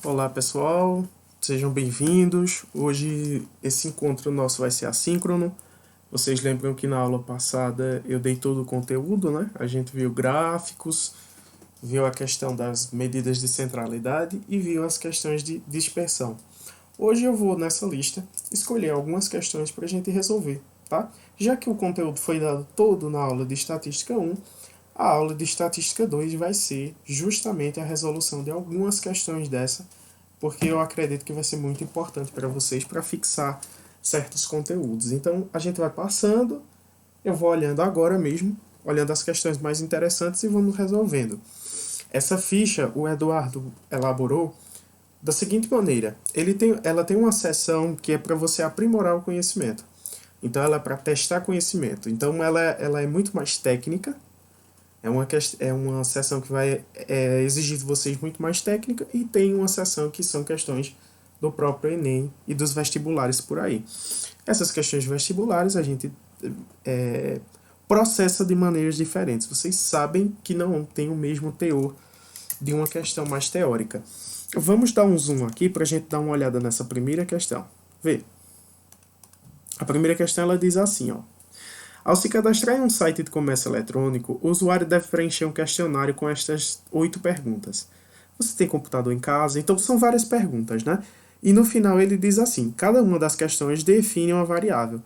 Olá pessoal, sejam bem-vindos. Hoje esse encontro nosso vai ser assíncrono. Vocês lembram que na aula passada eu dei todo o conteúdo, né? A gente viu gráficos, viu a questão das medidas de centralidade e viu as questões de dispersão. Hoje eu vou nessa lista escolher algumas questões para a gente resolver, tá? Já que o conteúdo foi dado todo na aula de Estatística 1, a aula de Estatística 2 vai ser justamente a resolução de algumas questões dessa, porque eu acredito que vai ser muito importante para vocês para fixar certos conteúdos. Então, a gente vai passando, eu vou olhando agora mesmo, olhando as questões mais interessantes e vamos resolvendo. Essa ficha o Eduardo elaborou da seguinte maneira: ela tem uma seção que é para você aprimorar o conhecimento. Então, ela é para testar conhecimento. Então, ela é muito mais técnica. É uma sessão que vai exigir de vocês muito mais técnica, e tem uma sessão que são questões do próprio Enem e dos vestibulares por aí. Essas questões vestibulares a gente processa de maneiras diferentes. Vocês sabem que não tem o mesmo teor de uma questão mais teórica. Vamos dar um zoom aqui para a gente dar uma olhada nessa primeira questão. Vê. A primeira questão ela diz assim, ó. Ao se cadastrar em um site de comércio eletrônico, o usuário deve preencher um questionário com estas 8 perguntas. Você tem computador em casa? Então são várias perguntas, né? E no final ele diz assim: cada uma das questões define uma variável.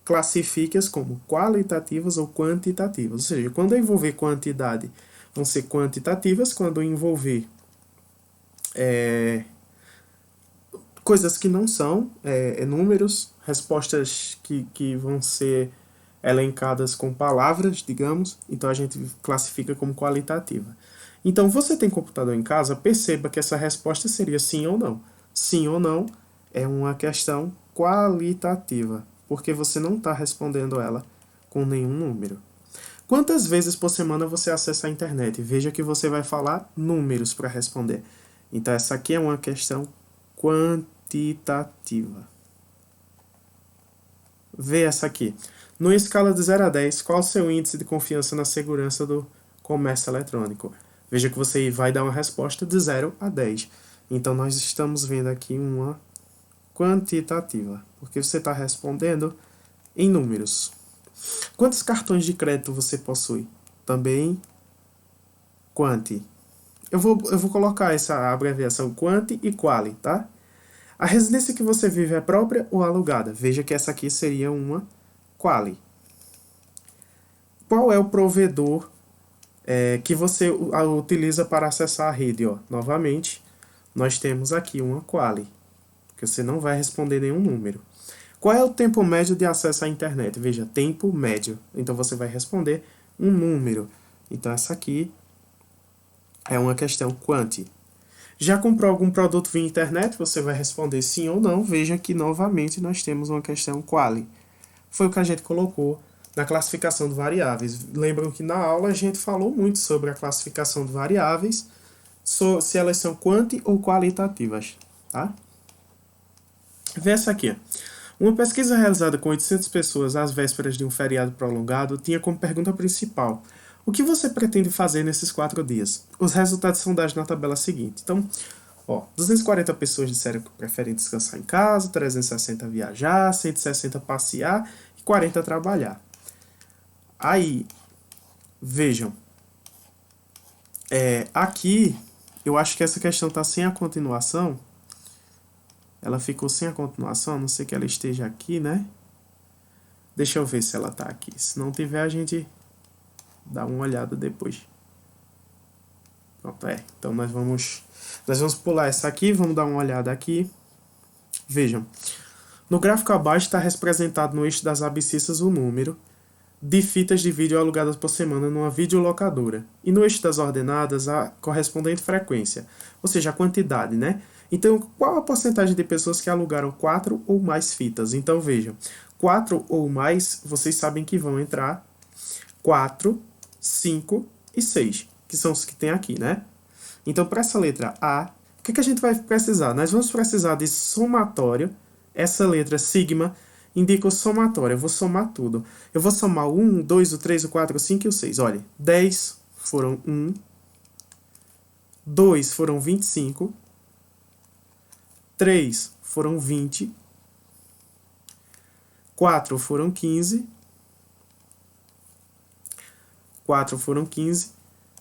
Classifique-as como qualitativas ou quantitativas. Ou seja, quando envolver quantidade, vão ser quantitativas. Quando envolver coisas que não são, números, respostas que vão ser elencadas com palavras, digamos, então a gente classifica como qualitativa. Então, você tem computador em casa, perceba que essa resposta seria sim ou não. Sim ou não é uma questão qualitativa, porque você não está respondendo ela com nenhum número. Quantas vezes por semana você acessa a internet? Veja que você vai falar números para responder. Então, essa aqui é uma questão quantitativa. Vê essa aqui. Numa escala de 0 a 10, qual o seu índice de confiança na segurança do comércio eletrônico? Veja que você vai dar uma resposta de 0 a 10. Então, nós estamos vendo aqui uma quantitativa, porque você está respondendo em números. Quantos cartões de crédito você possui? Também quanti. Eu vou colocar essa abreviação quanti e quali, tá? A residência que você vive é própria ou alugada? Veja que essa aqui seria uma quali. Qual é o provedor que você utiliza para acessar a rede? Ó, novamente, nós temos aqui uma quali, porque você não vai responder nenhum número. Qual é o tempo médio de acesso à internet? Veja, tempo médio. Então você vai responder um número. Então essa aqui é uma questão quanti. Já comprou algum produto via internet? Você vai responder sim ou não. Veja que novamente nós temos uma questão quali. Foi o que a gente colocou na classificação de variáveis. Lembram que na aula a gente falou muito sobre a classificação de variáveis, se elas são quanti ou qualitativas, tá? Vê essa aqui. Uma pesquisa realizada com 800 pessoas às vésperas de um feriado prolongado tinha como pergunta principal: o que você pretende fazer nesses 4 dias? Os resultados são dados na tabela seguinte. Então, 240 pessoas disseram que preferem descansar em casa, 360 viajar, 160 passear e 40 trabalhar. Aí, vejam, aqui eu acho que essa questão está sem a continuação. Ela ficou sem a continuação, a não ser que ela esteja aqui, né? Deixa eu ver se ela está aqui. Se não tiver, a gente dá uma olhada depois. Pronto, então nós vamos pular essa aqui, vamos dar uma olhada aqui. Vejam, no gráfico abaixo está representado no eixo das abscissas o número de fitas de vídeo alugadas por semana numa videolocadora. E no eixo das ordenadas a correspondente frequência, ou seja, a quantidade, né? Então, qual a porcentagem de pessoas que alugaram 4 ou mais fitas? Então, vejam, 4 ou mais, vocês sabem que vão entrar 4, 5 e 6, que são os que tem aqui, né? Então, para essa letra A, o que a gente vai precisar? Nós vamos precisar de somatório. Essa letra sigma indica o somatório. Eu vou somar tudo. Eu vou somar o 1, o 2, o 3, o 4, o 5 e o 6. Olha, 10 foram 1, 2 foram 25, 3 foram 20. 4 foram 15. 4 foram 15.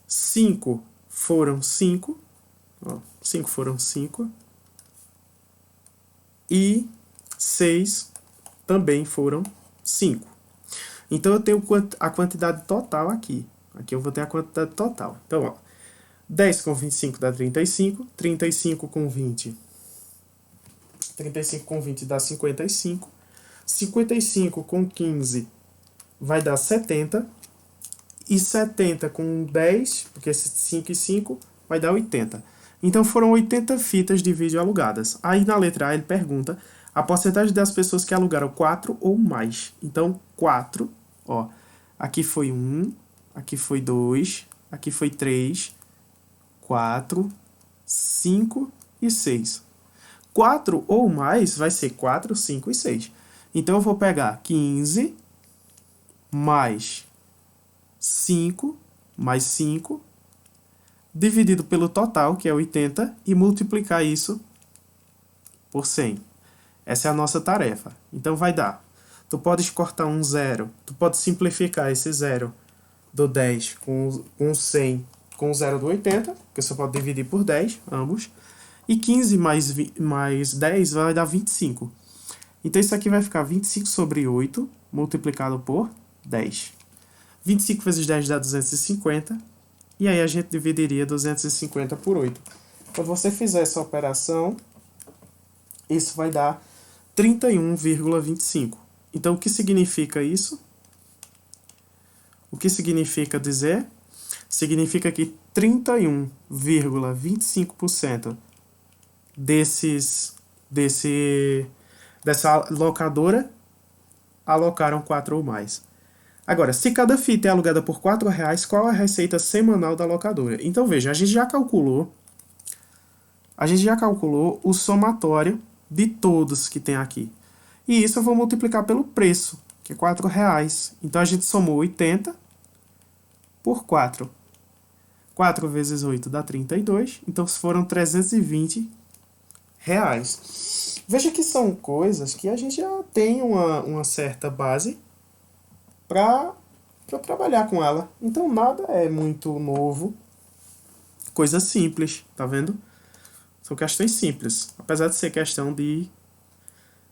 5 foram 5. 5 foram 5. E 6 também foram 5. Então eu tenho a quantidade total aqui. Aqui eu vou ter a quantidade total. Então, ó, 10 com 25 dá 35. 35 com 20. 35 com 20 dá 55. 55 com 15 vai dar 70. E 70 com 10, porque 5 e 5, vai dar 80. Então foram 80 fitas de vídeo alugadas. Aí na letra A ele pergunta a porcentagem das pessoas que alugaram 4 ou mais. Então 4, ó, aqui foi 1, aqui foi 2, aqui foi 3, 4, 5 e 6. 4 ou mais vai ser 4, 5 e 6. Então eu vou pegar 15 mais 5 mais 5 dividido pelo total, que é 80, e multiplicar isso por 100. Essa é a nossa tarefa. Então vai dar. Tu podes cortar um zero, tu pode simplificar esse zero do 10 com 100 com o zero do 80, que você pode dividir por 10, ambos. E 15 mais 10 vai dar 25. Então isso aqui vai ficar 25 sobre 8 multiplicado por 10. 25 vezes 10 dá 250. E aí a gente dividiria 250 por 8. Quando você fizer essa operação, isso vai dar 31,25. Então, o que significa isso? O que significa dizer? Significa que 31,25% dessa locadora alocaram 4 ou mais. Agora, se cada fita é alugada por R$4, qual a receita semanal da locadora? Então, veja, a gente já calculou o somatório de todos que tem aqui. E isso eu vou multiplicar pelo preço, que é R$4. Então, a gente somou 80 por 4. 4 vezes 8 dá 32, então foram R$320. Veja que são coisas que a gente já tem uma certa base para trabalhar com ela. Então nada é muito novo. Coisa simples, tá vendo? São questões simples, apesar de ser questão de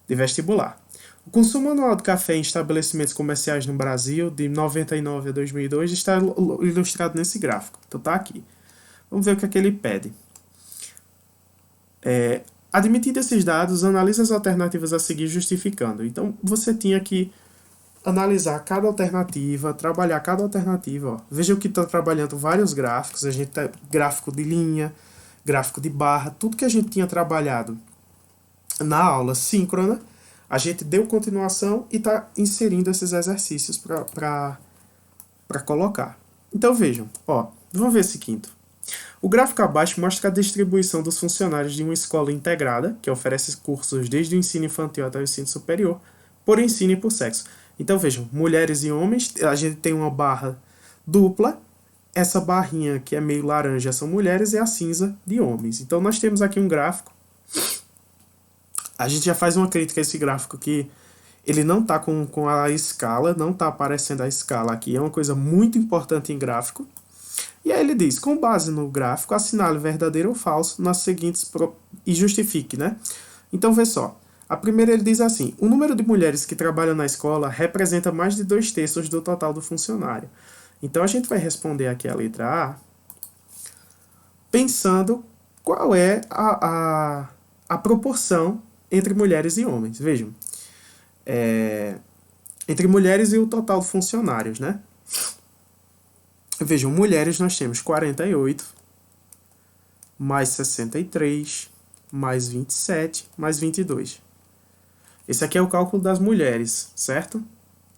vestibular. O consumo anual de café em estabelecimentos comerciais no Brasil, de 99 a 2002, está ilustrado nesse gráfico. Então tá aqui. Vamos ver o que é que ele pede. Admitindo esses dados, analise as alternativas a seguir justificando. Então você tinha que analisar cada alternativa, trabalhar cada alternativa. Ó. Veja que está trabalhando vários gráficos, a gente tá gráfico de linha, gráfico de barra, tudo que a gente tinha trabalhado na aula síncrona, a gente deu continuação e está inserindo esses exercícios para colocar. Então vejam, ó, vamos ver esse quinto. O gráfico abaixo mostra a distribuição dos funcionários de uma escola integrada, que oferece cursos desde o ensino infantil até o ensino superior, por ensino e por sexo. Então vejam, mulheres e homens, a gente tem uma barra dupla, essa barrinha que é meio laranja são mulheres e a cinza de homens. Então nós temos aqui um gráfico, a gente já faz uma crítica a esse gráfico que ele não está com a escala, não está aparecendo a escala aqui, é uma coisa muito importante em gráfico. E aí ele diz, com base no gráfico, assinale verdadeiro ou falso nas seguintes e justifique, né? Então vê só. A primeira ele diz assim, o número de mulheres que trabalham na escola representa mais de 2/3 do total do funcionário. Então a gente vai responder aqui a letra A, pensando qual é a proporção entre mulheres e homens. Vejam, entre mulheres e o total de funcionários, né? Vejam, mulheres nós temos 48, mais 63, mais 27, mais 22. Esse aqui é o cálculo das mulheres, certo?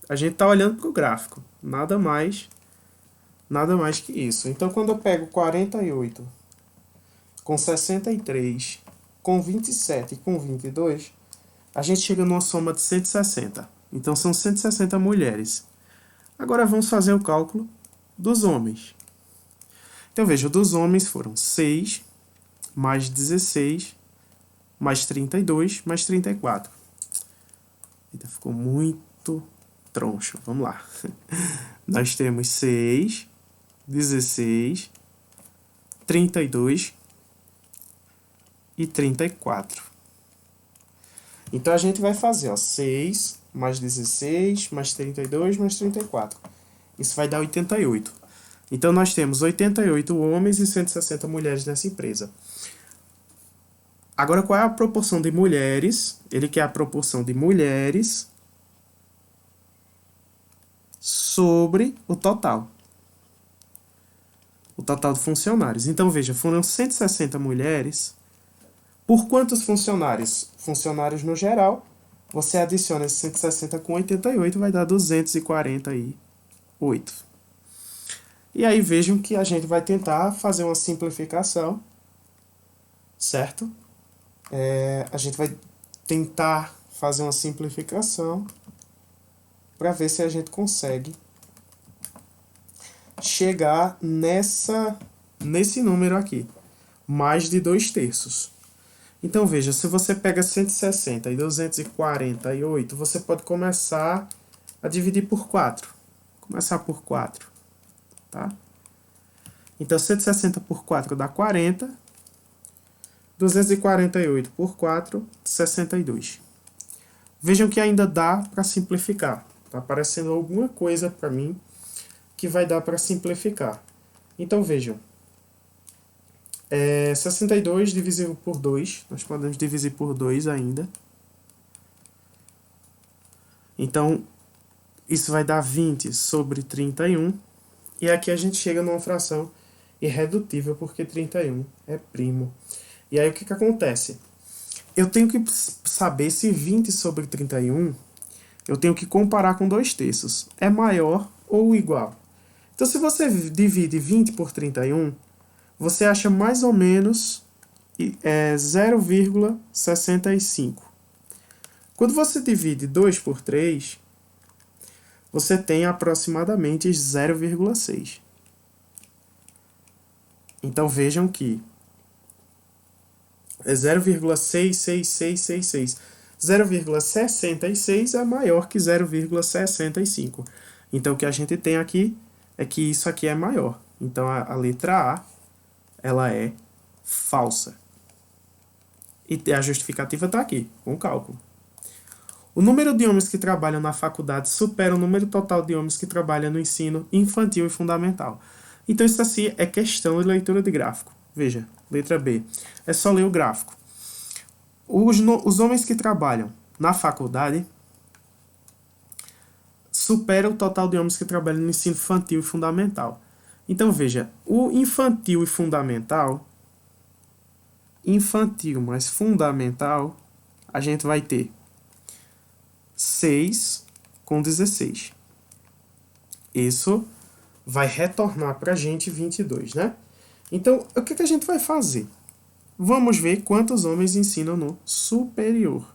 A gente está olhando para o gráfico, nada mais que isso. Então, quando eu pego 48 com 63, com 27 e com 22, a gente chega numa soma de 160. Então, são 160 mulheres. Agora, vamos fazer o cálculo dos homens. Então, veja, dos homens foram 6, mais 16, mais 32, mais 34. Eita, ficou muito troncho. Vamos lá. Nós temos 6, 16, 32 e 34. Então, a gente vai fazer, ó, 6 mais 16, mais 32, mais 34. Isso vai dar 88. Então, nós temos 88 homens e 160 mulheres nessa empresa. Agora, qual é a proporção de mulheres? Ele quer a proporção de mulheres sobre o total. O total de funcionários. Então, veja, foram 160 mulheres. Por quantos funcionários? Funcionários no geral. Você adiciona esses 160 com 88, vai dar 248. E aí vejam que a gente vai tentar fazer uma simplificação, certo? A gente vai tentar fazer uma simplificação para ver se a gente consegue chegar nesse número aqui, mais de 2/3. Então, veja, se você pega 160 e 248, você pode começar a dividir por 4. Começar por 4, tá? Então, 160 por 4 dá 40. 248 por 4, 62. Vejam que ainda dá para simplificar. Tá aparecendo alguma coisa para mim que vai dar para simplificar. Então, vejam. 62 divisível por 2. Nós podemos dividir por 2 ainda. Então, isso vai dar 20 sobre 31. E aqui a gente chega numa fração irredutível, porque 31 é primo. E aí o que acontece? Eu tenho que saber se 20 sobre 31, eu tenho que comparar com 2/3. É maior ou igual? Então, se você divide 20 por 31, você acha mais ou menos 0,65. Quando você divide 2 por 3, você tem aproximadamente 0,6. Então, vejam que é 0,66666. 0,66 é maior que 0,65. Então, o que a gente tem aqui é que isso aqui é maior. Então, a letra A, ela é falsa. E a justificativa está aqui, com o cálculo. O número de homens que trabalham na faculdade supera o número total de homens que trabalham no ensino infantil e fundamental. Então, isso assim é questão de leitura de gráfico. Veja, letra B. É só ler o gráfico. Os homens que trabalham na faculdade superam o total de homens que trabalham no ensino infantil e fundamental. Então, veja, o infantil e fundamental, infantil mais fundamental, a gente vai ter 6 com 16. Isso vai retornar para a gente 22, né? Então, o que a gente vai fazer? Vamos ver quantos homens ensinam no superior.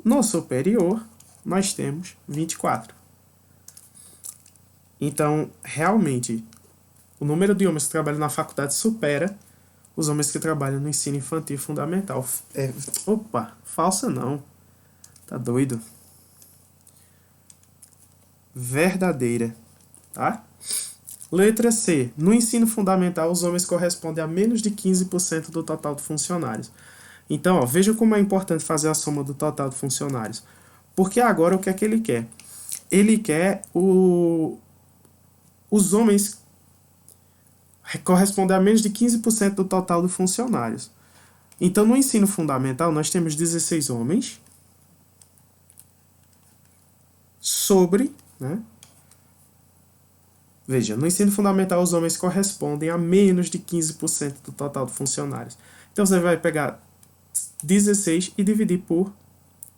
No superior, nós temos 24. Então, realmente, o número de homens que trabalham na faculdade supera os homens que trabalham no ensino infantil fundamental. Falsa não. Tá doido? Verdadeira, tá? Letra C. No ensino fundamental, os homens correspondem a menos de 15% do total de funcionários. Então, veja como é importante fazer a soma do total de funcionários. Porque agora o que é que ele quer? Ele quer os homens correspondem a menos de 15% do total de funcionários. Então, no ensino fundamental, nós temos 16 homens sobre, né? Veja, no ensino fundamental, os homens correspondem a menos de 15% do total de funcionários. Então, você vai pegar 16 e dividir por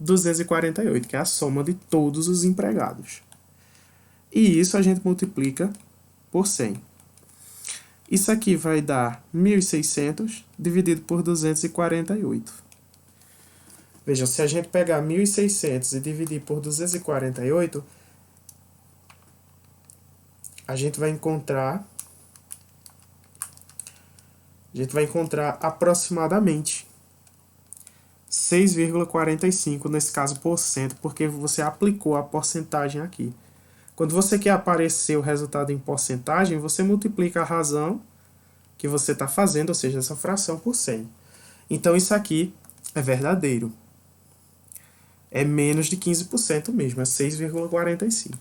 248, que é a soma de todos os empregados. E isso a gente multiplica por 100. Isso aqui vai dar 1.600 dividido por 248. Veja, se a gente pegar 1.600 e dividir por 248, a gente vai encontrar a gente vai encontrar aproximadamente 6,45, nesse caso por cento, porque você aplicou a porcentagem aqui. Quando você quer aparecer o resultado em porcentagem, você multiplica a razão que você está fazendo, ou seja, essa fração por 100. Então isso aqui é verdadeiro. É menos de 15% mesmo, é 6,45.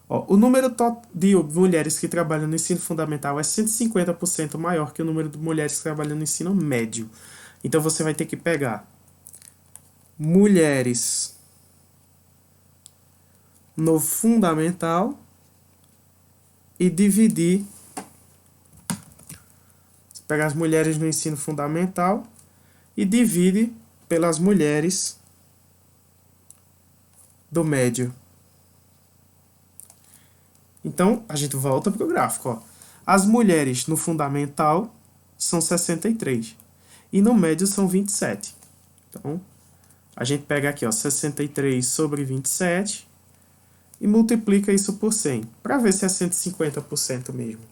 O número de mulheres que trabalham no ensino fundamental é 150% maior que o número de mulheres que trabalham no ensino médio. Então você vai ter que pegar mulheres no fundamental e dividir. Você pega as mulheres no ensino fundamental e divide pelas mulheres do médio. Então, a gente volta para o gráfico. Ó. As mulheres no fundamental são 63 e no médio são 27. Então, a gente pega aqui, ó, 63 sobre 27 e multiplica isso por 100, para ver se é 150% mesmo.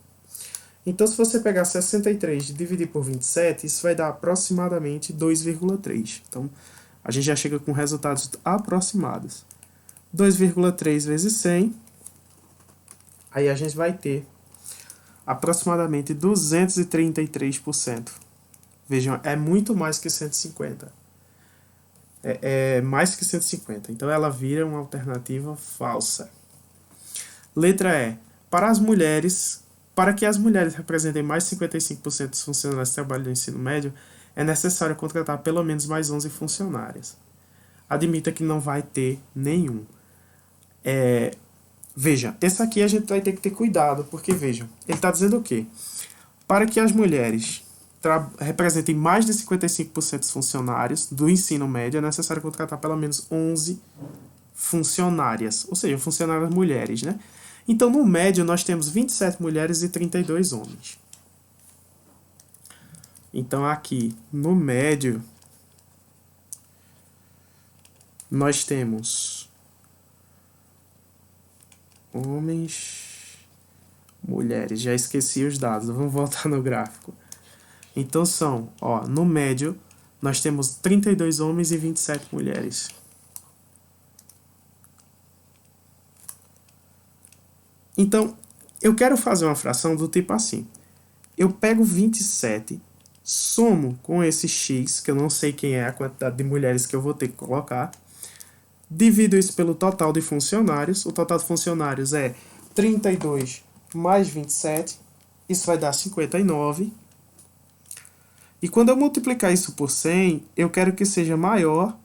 Então, se você pegar 63 e dividir por 27, isso vai dar aproximadamente 2,3. Então, a gente já chega com resultados aproximados. 2,3 vezes 100, aí a gente vai ter aproximadamente 233%. Vejam, é muito mais que 150. É mais que 150. Então ela vira uma alternativa falsa. Letra E. Para que as mulheres representem mais de 55% dos funcionários que trabalham no ensino médio, é necessário contratar pelo menos mais 11 funcionárias. Admita que não vai ter nenhum. Veja, essa aqui a gente vai ter que ter cuidado, porque vejam, ele está dizendo o quê? Para que as mulheres representem mais de 55% dos funcionários do ensino médio, é necessário contratar pelo menos 11 funcionárias, ou seja, funcionárias mulheres, né? Então, no médio, nós temos 27 mulheres e 32 homens. Então, aqui, no médio, nós temos homens, mulheres. Já esqueci os dados, vamos voltar no gráfico. Então são, ó, no médio, nós temos 32 homens e 27 mulheres. Então, eu quero fazer uma fração do tipo assim. Eu pego 27, somo com esse x, que eu não sei quem é a quantidade de mulheres que eu vou ter que colocar, divido isso pelo total de funcionários. O total de funcionários é 32 mais 27, isso vai dar 59. E quando eu multiplicar isso por 100, eu quero que seja maior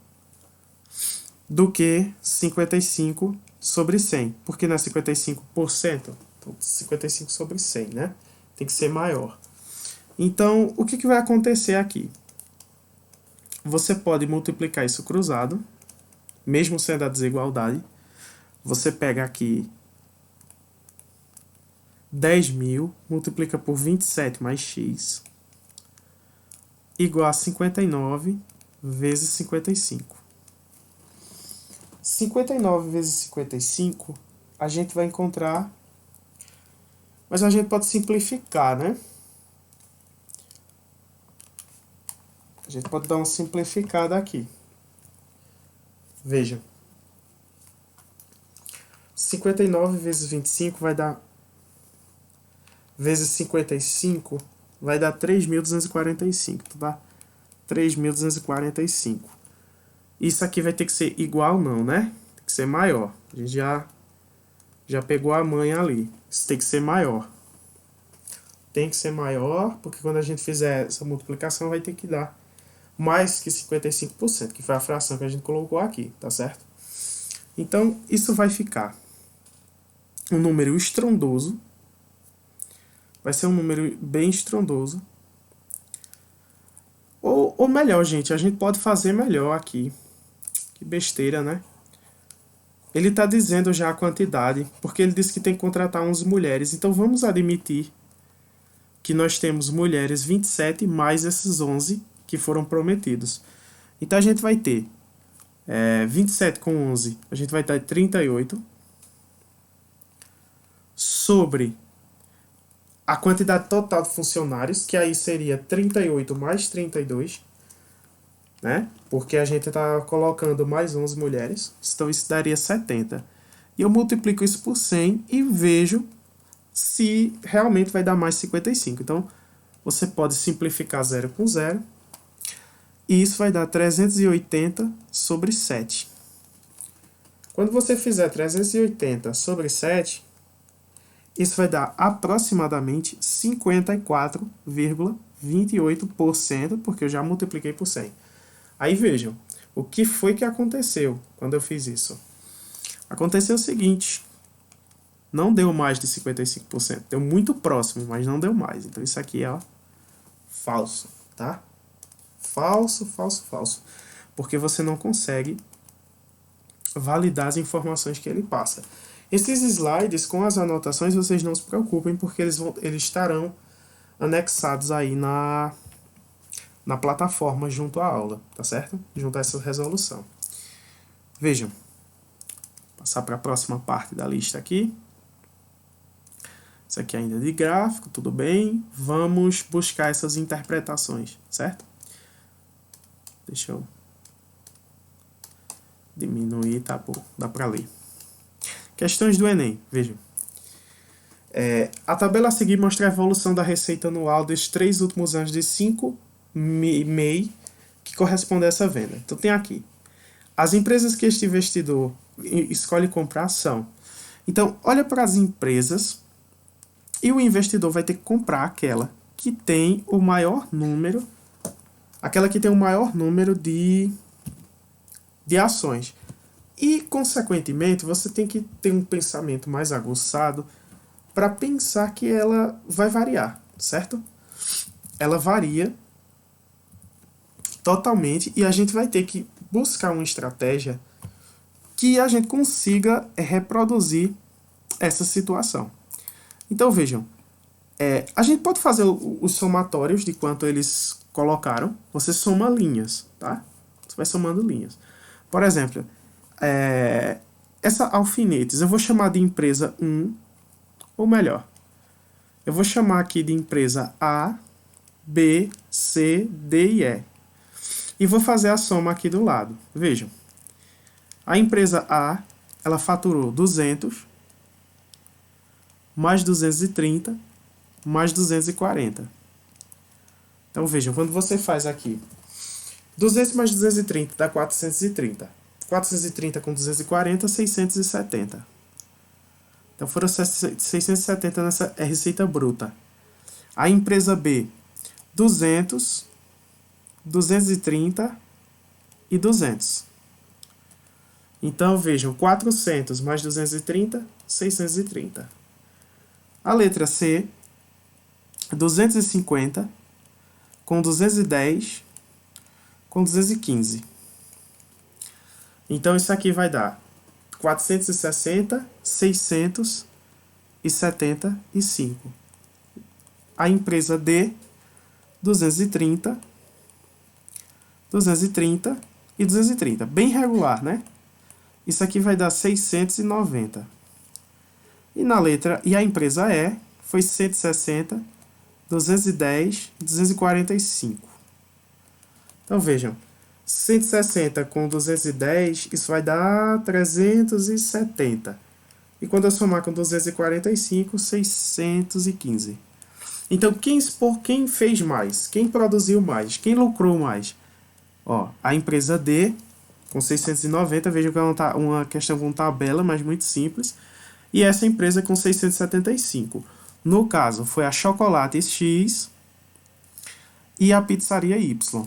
do que 55 sobre 100. Porque não é 55%? Então, 55 sobre 100, né? Tem que ser maior. Então, o que vai acontecer aqui? Você pode multiplicar isso cruzado, mesmo sendo a desigualdade. Você pega aqui 10.000, multiplica por 27 mais x, igual a 59 vezes 55. 59 vezes 55, a gente vai encontrar... Mas a gente pode simplificar, né? A gente pode dar uma simplificada aqui. Veja. 59 vezes 25 vai dar... Vezes 55 vai dar 3.245, tá? 3.245. Isso aqui vai ter que ser igual não, né? Tem que ser maior. A gente já pegou a manha ali. Isso tem que ser maior. Tem que ser maior, porque quando a gente fizer essa multiplicação vai ter que dar mais que 55%, que foi a fração que a gente colocou aqui, tá certo? Então, isso vai ficar um número estrondoso. Vai ser um número bem estrondoso. Ou melhor, gente, a gente pode fazer melhor aqui. Que besteira, né? Ele está dizendo já a quantidade, porque ele disse que tem que contratar 11 mulheres. Então vamos admitir que nós temos mulheres 27 mais esses 11 que foram prometidos. Então a gente vai ter 27 com 11, a gente vai ter 38 sobre a quantidade total de funcionários, que aí seria 38 mais 32, né? Porque a gente está colocando mais 11 mulheres, então isso daria 70. E eu multiplico isso por 100 e vejo se realmente vai dar mais 55. Então, você pode simplificar 0 com 0, e isso vai dar 380 sobre 7. Quando você fizer 380 sobre 7, isso vai dar aproximadamente 54,28%, porque eu já multipliquei por 100. Aí vejam, o que foi que aconteceu quando eu fiz isso? Aconteceu o seguinte, não deu mais de 55%, deu muito próximo, mas não deu mais. Então isso aqui é falso, tá? Falso, falso, falso. Porque você não consegue validar as informações que ele passa. Esses slides com as anotações, vocês não se preocupem, porque eles estarão anexados aí na plataforma junto à aula, tá certo? Junto a essa resolução. Vejam, passar para a próxima parte da lista aqui. Isso aqui ainda é de gráfico, tudo bem. Vamos buscar essas interpretações, certo? Deixa eu diminuir, tá bom, dá para ler. Questões do Enem, vejam. A tabela a seguir mostra a evolução da receita anual dos 3 últimos anos de 5 MEI que corresponde a essa venda. Então tem aqui. As empresas que este investidor escolhe comprar são. Então, olha para as empresas e o investidor vai ter que comprar aquela que tem o maior número, de ações. E, consequentemente, você tem que ter um pensamento mais aguçado para pensar que ela vai variar, certo? Ela varia totalmente e a gente vai ter que buscar uma estratégia que a gente consiga reproduzir essa situação. Então, vejam, a gente pode fazer os somatórios de quanto eles colocaram. Você soma linhas, tá? Você vai somando linhas. Por exemplo, essa alfinetes, eu vou chamar de empresa 1, ou melhor, eu vou chamar aqui de empresa A, B, C, D e E. E vou fazer a soma aqui do lado. Vejam, a empresa A, ela faturou 200, mais 230, mais 240. Então vejam, quando você faz aqui 200 mais 230 dá 430. 430 com 240, 670. Então foram 670 nessa receita bruta. A empresa B, 200, 230 e 200. Então vejam, 400 mais 230, 630. A letra C, 250 com 210 com 215. Então isso aqui vai dar 460, 675. A empresa D, 230, 230 e 230. Bem regular, né? Isso aqui vai dar 690. E a empresa E foi 160, 210, 245. Então vejam, 160 com 210, isso vai dar 370. E quando eu somar com 245, 615. Então quem fez mais? Quem produziu mais? Quem lucrou mais? A empresa D, com 690, vejam que é uma questão com tabela, mas muito simples. E essa empresa com 675. No caso, foi a Chocolates X e a Pizzaria Y.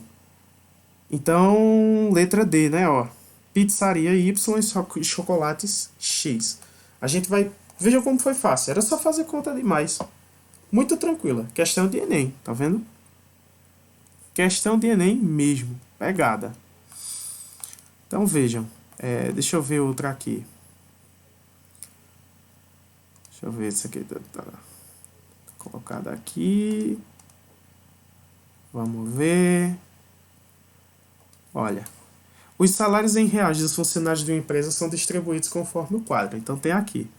Então, letra D, né? Pizzaria Y e Chocolates X. A gente vai... Vejam como foi fácil. Era só fazer conta demais. Muito tranquila. Questão de Enem, tá vendo? Questão de Enem mesmo. Pegada. Então, vejam. Deixa eu ver outra aqui. Deixa eu ver esse aqui. Tá colocado aqui. Vamos ver. Olha. Os salários em reais dos funcionários de uma empresa são distribuídos conforme o quadro. Então, tem aqui.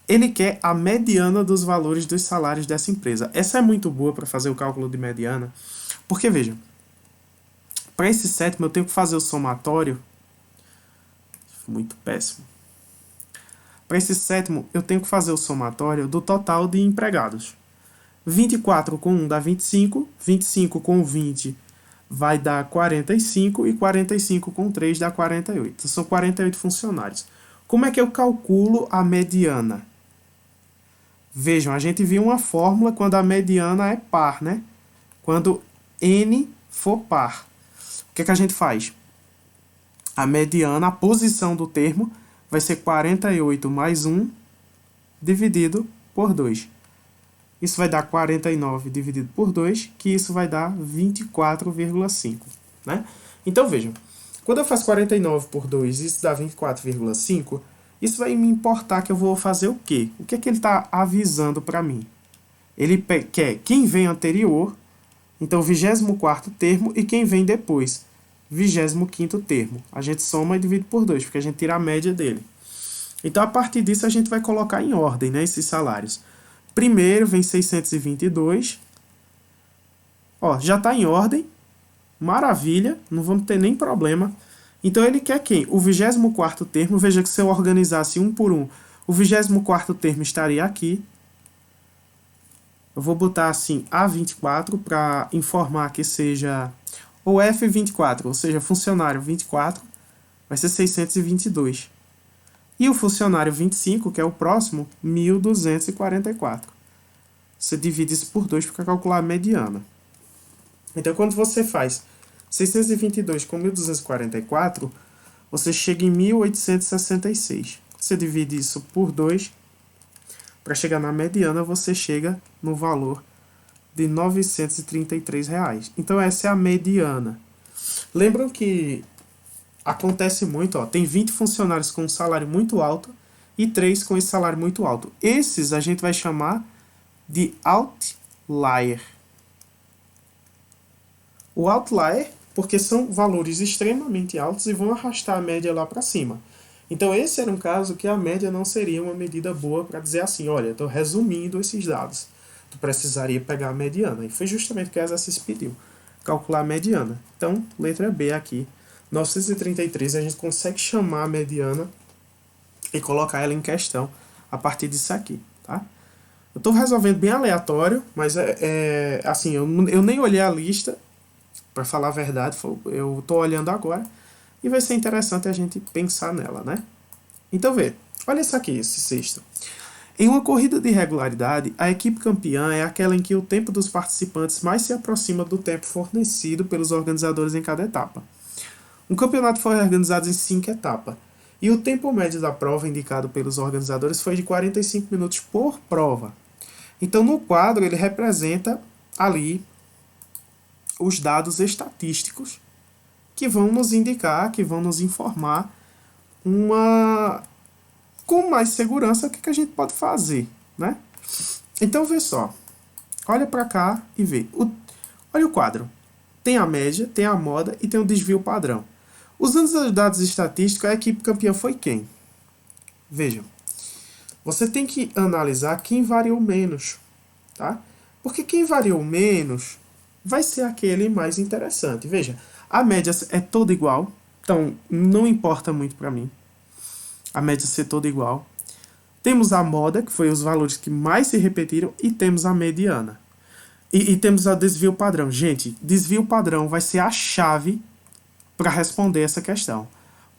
Ele quer a mediana dos valores dos salários dessa empresa. Essa é muito boa para fazer o cálculo de mediana, porque, veja, para esse sétimo eu tenho que fazer o somatório. Muito péssimo. Para esse sétimo, eu tenho que fazer o somatório do total de empregados. 24 com 1 dá 25, 25 com 20 vai dar 45 e 45 com 3 dá 48. Então, são 48 funcionários. Como é que eu calculo a mediana? Vejam, a gente viu uma fórmula quando a mediana é par, né? Quando n for par. O que é que a gente faz? A mediana, a posição do termo, vai ser 48 mais 1 dividido por 2. Isso vai dar 49 dividido por 2, que isso vai dar 24,5. Né? Então, vejam, quando eu faço 49 por 2 e isso dá 24,5, isso vai me importar que eu vou fazer o quê? O que é que ele está avisando para mim? Ele quer quem vem anterior, então 24º termo, e quem vem depois, 25º termo. A gente soma e divide por 2, porque a gente tira a média dele. Então, a partir disso, a gente vai colocar em ordem, né, esses salários. Primeiro vem 622. Ó, já está em ordem. Maravilha, não vamos ter nem problema. Então, ele quer quem? O 24º termo. Veja que se eu organizasse um por um, o 24º termo estaria aqui. Eu vou botar assim A24 para informar que seja o F24, ou seja, funcionário 24, vai ser 622. E o funcionário 25, que é o próximo, 1.244. Você divide isso por 2 para calcular a mediana. Então, quando você faz 622 com 1.244, você chega em 1.866. Você divide isso por 2. Para chegar na mediana, você chega no valor de R$ 933. Então, essa é a mediana. Lembram que acontece muito, ó, tem 20 funcionários com um salário muito alto e 3 com esse salário muito alto. Esses a gente vai chamar de outlier. O outlier, porque são valores extremamente altos e vão arrastar a média lá para cima. Então, esse era um caso que a média não seria uma medida boa para dizer assim, olha, estou resumindo esses dados. Tu precisaria pegar a mediana. E foi justamente o que a exercício pediu, calcular a mediana. Então, letra B aqui. 933, a gente consegue chamar a mediana e colocar ela em questão a partir disso aqui, tá? Eu estou resolvendo bem aleatório, mas assim, eu nem olhei a lista, para falar a verdade, eu estou olhando agora, e vai ser interessante a gente pensar nela, né? Então, vê, olha isso aqui, esse sexto. Em uma corrida de regularidade, a equipe campeã é aquela em que o tempo dos participantes mais se aproxima do tempo fornecido pelos organizadores em cada etapa. Um campeonato foi organizado em 5 etapas, e o tempo médio da prova indicado pelos organizadores foi de 45 minutos por prova. Então, no quadro, ele representa ali os dados estatísticos que vão nos indicar, que vão nos informar com mais segurança o que a gente pode fazer, né? Então, vê só. Olha para cá e vê. Olha o quadro. Tem a média, tem a moda e tem o desvio padrão. Usando os dados estatísticos, a equipe campeã foi quem? Vejam. Você tem que analisar quem variou menos, tá? Porque quem variou menos vai ser aquele mais interessante. Veja, a média é toda igual, então não importa muito para mim a média ser toda igual. Temos a moda, que foi os valores que mais se repetiram, e temos a mediana. E temos o desvio padrão. Gente, desvio padrão vai ser a chave para responder essa questão.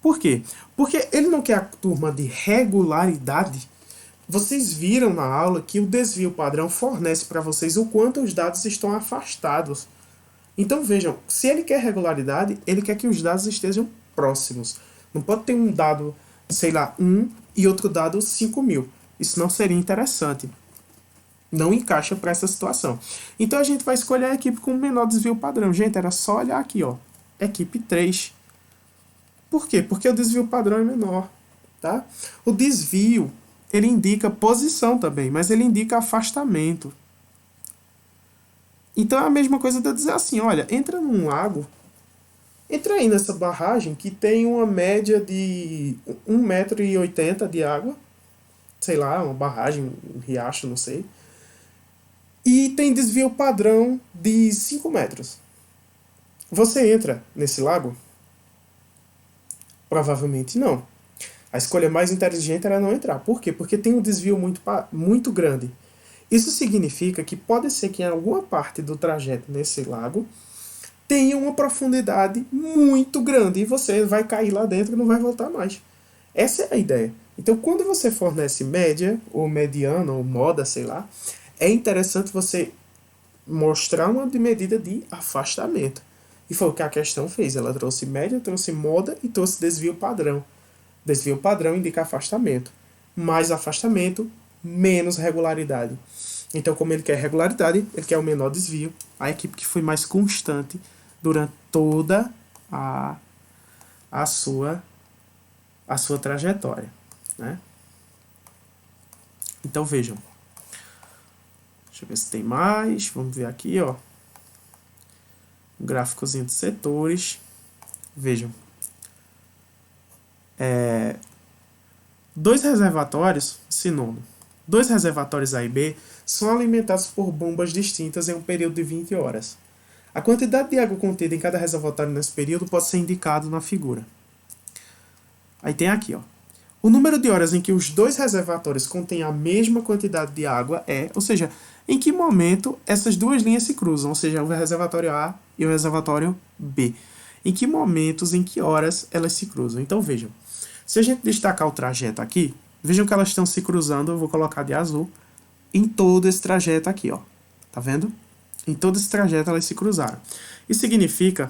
Por quê? Porque ele não quer a turma de regularidade. Vocês viram na aula que o desvio padrão fornece para vocês o quanto os dados estão afastados. Então vejam, se ele quer regularidade, ele quer que os dados estejam próximos. Não pode ter um dado, sei lá, 1 e outro dado 5.000. Isso não seria interessante. Não encaixa para essa situação. Então a gente vai escolher a equipe com o menor desvio padrão. Gente, era só olhar aqui, ó. Equipe 3. Por quê? Porque o desvio padrão é menor, tá? O desvio, ele indica posição também, mas ele indica afastamento. Então é a mesma coisa de eu dizer assim, olha, entra num lago, entra aí nessa barragem que tem uma média de 1,80 m de água, sei lá, uma barragem, um riacho, não sei. E tem desvio padrão de 5 metros. Você entra nesse lago? Provavelmente não. A escolha mais inteligente era não entrar. Por quê? Porque tem um desvio muito grande. Isso significa que pode ser que em alguma parte do trajeto nesse lago tenha uma profundidade muito grande e você vai cair lá dentro e não vai voltar mais. Essa é a ideia. Então, quando você fornece média, ou mediana, ou moda, sei lá, é interessante você mostrar uma medida de afastamento. E foi o que a questão fez. Ela trouxe média, trouxe moda e trouxe desvio padrão. Desvio padrão indica afastamento. Mais afastamento, menos regularidade. Então, como ele quer regularidade, ele quer o menor desvio. A equipe que foi mais constante durante toda a sua trajetória. Né? Então, vejam. Deixa eu ver se tem mais. Vamos ver aqui, ó. Um gráficozinho de setores. Vejam. Dois reservatórios, sinônimo. Dois reservatórios A e B são alimentados por bombas distintas em um período de 20 horas. A quantidade de água contida em cada reservatório nesse período pode ser indicado na figura. Aí tem aqui, ó. O número de horas em que os dois reservatórios contêm a mesma quantidade de água é, ou seja, em que momento essas duas linhas se cruzam, ou seja, o reservatório A e o reservatório B. Em que momentos, em que horas elas se cruzam. Então vejam, se a gente destacar o trajeto aqui, vejam que elas estão se cruzando, eu vou colocar de azul, em todo esse trajeto aqui, ó. Tá vendo? Em todo esse trajeto elas se cruzaram. Isso significa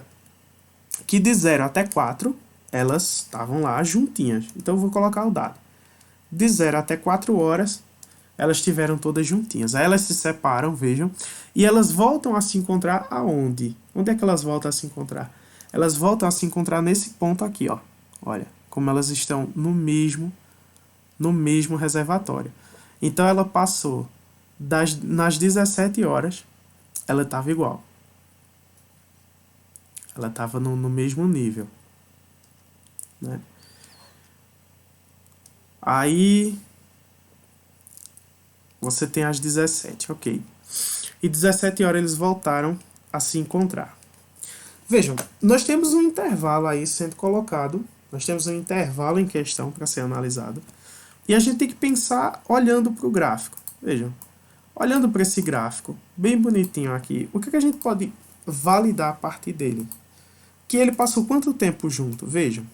que de 0 até 4, elas estavam lá juntinhas. Então eu vou colocar o dado. De 0 até 4 horas, elas estiveram todas juntinhas. Aí elas se separam, vejam, e elas voltam a se encontrar aonde? Onde é que elas voltam a se encontrar? Elas voltam a se encontrar nesse ponto aqui, ó. Olha, como elas estão no mesmo reservatório. Então ela passou nas 17 horas, ela estava igual. Ela estava no mesmo nível. Né? Aí você tem as 17, ok. E 17 horas eles voltaram a se encontrar. Vejam, nós temos um intervalo aí sendo colocado. Nós temos um intervalo em questão para ser analisado. E a gente tem que pensar olhando para o gráfico. Vejam, olhando para esse gráfico, bem bonitinho aqui, o que a gente pode validar a partir dele? Que ele passou quanto tempo junto? Vejam.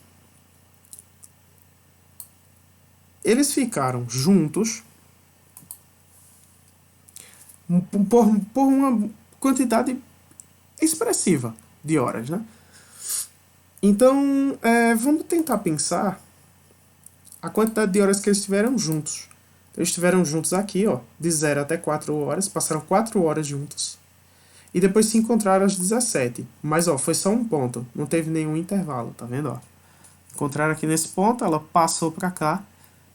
Eles ficaram juntos por uma quantidade expressiva de horas, né? Então, vamos tentar pensar a quantidade de horas que eles estiveram juntos. Eles estiveram juntos aqui, ó, de 0 até 4 horas, passaram 4 horas juntos. E depois se encontraram às 17. Mas, ó, foi só um ponto, não teve nenhum intervalo, tá vendo, ó? Encontraram aqui nesse ponto, ela passou pra cá,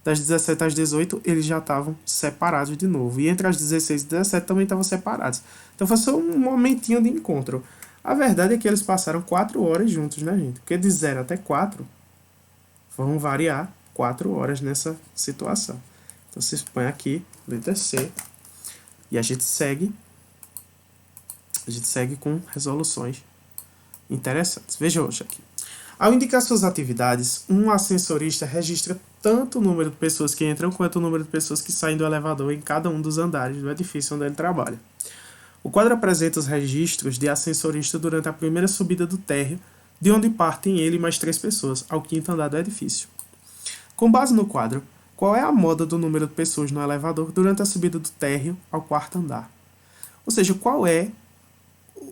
das 17 às 18, eles já estavam separados de novo. E entre as 16 e 17 também estavam separados. Então foi só um momentinho de encontro. A verdade é que eles passaram 4 horas juntos, né, gente? Porque de 0 até 4, vão variar 4 horas nessa situação. Então você põe aqui, letra C, e a gente segue com resoluções interessantes. Veja hoje aqui. Ao indicar suas atividades, um ascensorista registra tanto o número de pessoas que entram quanto o número de pessoas que saem do elevador em cada um dos andares do edifício onde ele trabalha. O quadro apresenta os registros de ascensorista durante a primeira subida do térreo, de onde partem ele mais 3 pessoas, ao 5º andar do edifício. Com base no quadro, qual é a moda do número de pessoas no elevador durante a subida do térreo ao 4º andar? Ou seja, qual é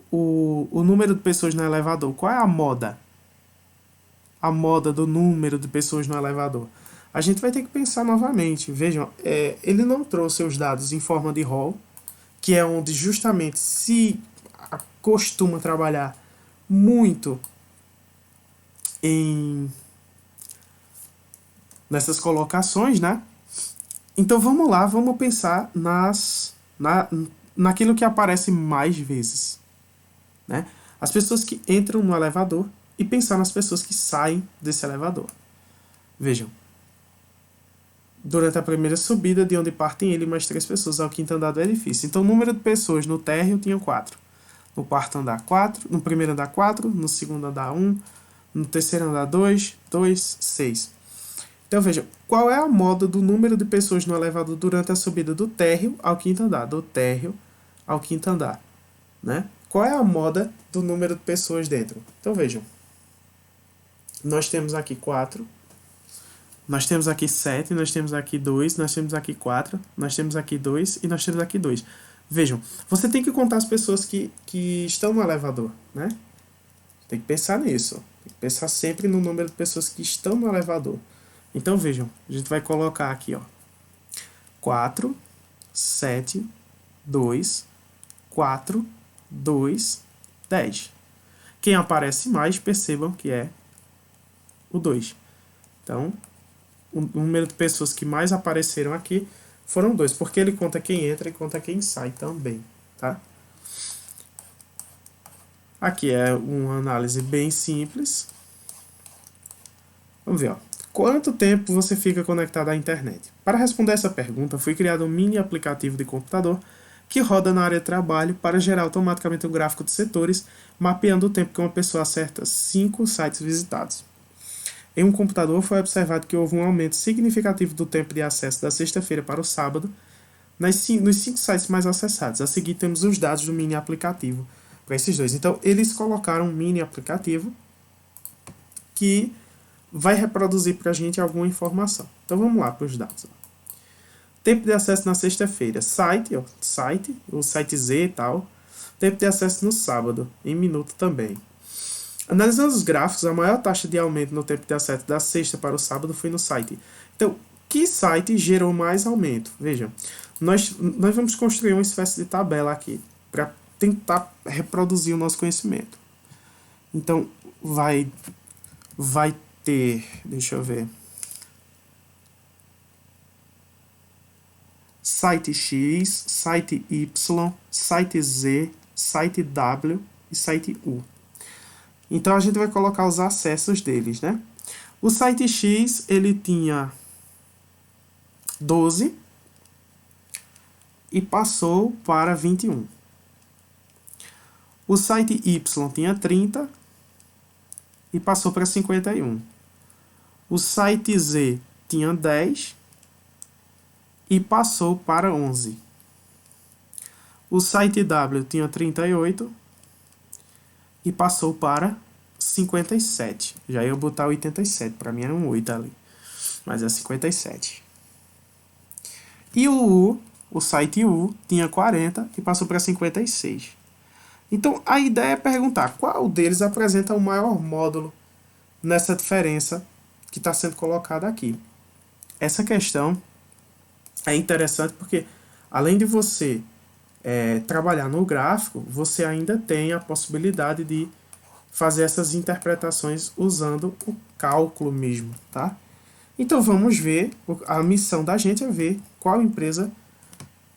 o número de pessoas no elevador? Qual é a moda? A moda do número de pessoas no elevador. A gente vai ter que pensar novamente. Vejam, ele não trouxe os dados em forma de rol, que é onde justamente se costuma trabalhar muito nessas colocações, né? Então vamos lá, vamos pensar naquilo que aparece mais vezes, né? As pessoas que entram no elevador e pensar nas pessoas que saem desse elevador. Vejam, durante a primeira subida, de onde partem ele mais 3 pessoas ao quinto andar do edifício. Então, o número de pessoas no térreo tinha 4. No quarto andar, 4. No primeiro andar, 4. No segundo andar, 1. No terceiro andar, 2. 2, 6. Então, veja, qual é a moda do número de pessoas no elevador durante a subida do térreo ao quinto andar? Do térreo ao quinto andar, né? Qual é a moda do número de pessoas dentro? Então, vejam. Nós temos aqui 4. Nós temos aqui 7, nós temos aqui 2, nós temos aqui 4, nós temos aqui 2 e nós temos aqui 2. Vejam, você tem que contar as pessoas que estão no elevador, né? Tem que pensar nisso. Tem que pensar sempre no número de pessoas que estão no elevador. Então, vejam, a gente vai colocar aqui, ó. 4, 7, 2, 4, 2, 10. Quem aparece mais, percebam que é o 2. Então, o número de pessoas que mais apareceram aqui foram 2, porque ele conta quem entra e conta quem sai também, tá? Aqui é uma análise bem simples. Vamos ver, ó. Quanto tempo você fica conectado à internet? Para responder essa pergunta, foi criado um mini aplicativo de computador que roda na área de trabalho para gerar automaticamente um gráfico de setores, mapeando o tempo que uma pessoa acessa 5 sites visitados. Em um computador foi observado que houve um aumento significativo do tempo de acesso da sexta-feira para o sábado nos 5 sites mais acessados. A seguir temos os dados do mini aplicativo para esses dois. Então, eles colocaram um mini aplicativo que vai reproduzir para a gente alguma informação. Então, vamos lá para os dados. Tempo de acesso na sexta-feira, o site Z e tal. Tempo de acesso no sábado, em minuto também. Analisando os gráficos, a maior taxa de aumento no tempo de acesso da sexta para o sábado foi no site. Então, que site gerou mais aumento? Vejam, nós vamos construir uma espécie de tabela aqui para tentar reproduzir o nosso conhecimento. Então, vai ter, deixa eu ver, site X, site Y, site Z, site W e site U. Então, a gente vai colocar os acessos deles, né? O site X, ele tinha 12 e passou para 21. O site Y tinha 30 e passou para 51. O site Z tinha 10 e passou para 11. O site W tinha 38 e passou para 57. Já ia botar 87, para mim era um 8 ali, mas é 57. E o site U tinha 40 e passou para 56. Então, a ideia é perguntar qual deles apresenta o maior módulo nessa diferença que está sendo colocada aqui. Essa questão é interessante porque, além de você trabalhar no gráfico, você ainda tem a possibilidade de fazer essas interpretações usando o cálculo mesmo, tá? Então, vamos ver, a missão da gente é ver qual empresa,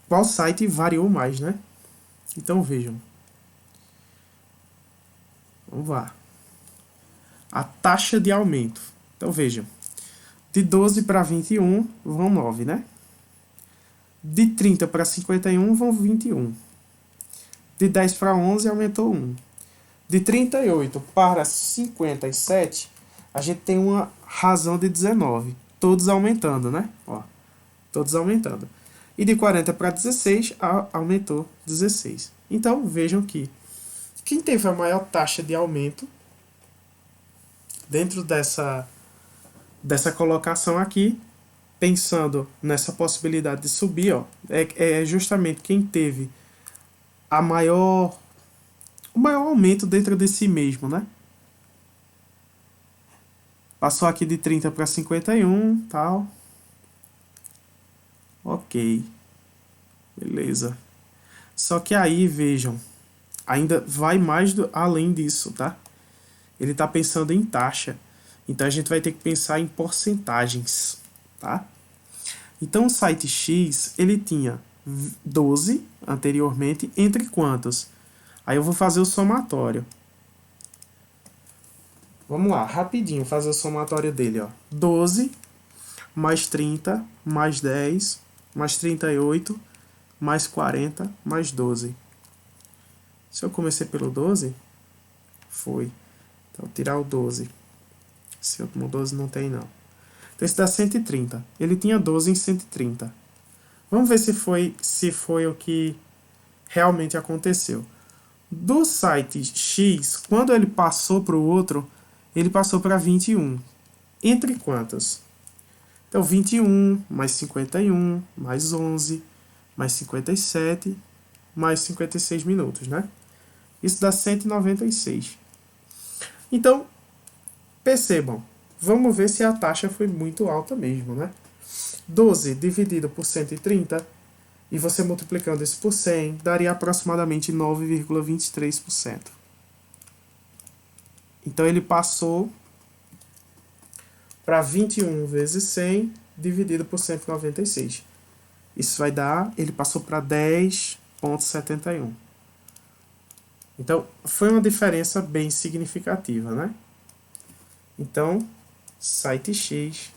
qual site variou mais, né? Então, vejam. Vamos lá. A taxa de aumento. Então, vejam. De 12 para 21 vão 9, né? De 30 para 51 vão 21. De 10 para 11 aumentou 1. De 38 para 57, a gente tem uma razão de 19. Todos aumentando, né? Ó, todos aumentando. E de 40 para 16, aumentou 16. Então, vejam que quem teve a maior taxa de aumento dentro dessa colocação aqui, pensando nessa possibilidade de subir, ó, é justamente quem teve o maior aumento dentro de si mesmo, né? Passou aqui de 30 para 51, tal. Ok. Beleza. Só que aí, vejam, ainda vai mais além disso, tá? Ele está pensando em taxa. Então, a gente vai ter que pensar em porcentagens, tá? Então, o site X, ele tinha 12 anteriormente, entre quantos? Aí eu vou fazer o somatório. Vamos lá, rapidinho, fazer o somatório dele, ó. 12 mais 30, mais 10, mais 38, mais 40, mais 12. Se eu comecei pelo 12, foi. Então, tirar o 12. Se eu tomo 12, não tem não. Então, esse dá 130. Ele tinha 12 em 130. Vamos ver se foi o que realmente aconteceu. Do site X, quando ele passou para o outro, ele passou para 21. Entre quantas? Então, 21 mais 51, mais 11, mais 57, mais 56 minutos, né? Isso dá 196. Então, percebam, vamos ver se a taxa foi muito alta mesmo, né? 12 dividido por 130, e você multiplicando isso por 100, daria aproximadamente 9,23%. Então, ele passou para 21 vezes 100 dividido por 196. Isso vai dar, ele passou para 10,71. Então, foi uma diferença bem significativa, né? Então, site X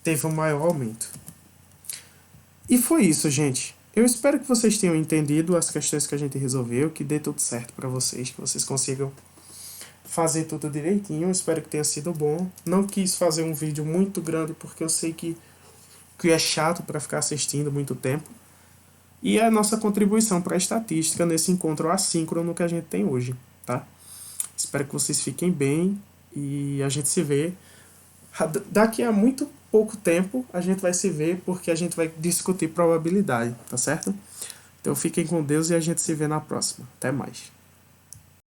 teve um maior aumento. E foi isso, gente. Eu espero que vocês tenham entendido as questões que a gente resolveu, que dê tudo certo para vocês, que vocês consigam fazer tudo direitinho. Eu espero que tenha sido bom. Não quis fazer um vídeo muito grande porque eu sei que é chato para ficar assistindo muito tempo. E é a nossa contribuição para a estatística nesse encontro assíncrono que a gente tem hoje, tá? Espero que vocês fiquem bem e a gente se vê. Daqui a muito pouco tempo a gente vai se ver porque a gente vai discutir probabilidade, tá certo? Então fiquem com Deus e a gente se vê na próxima. Até mais.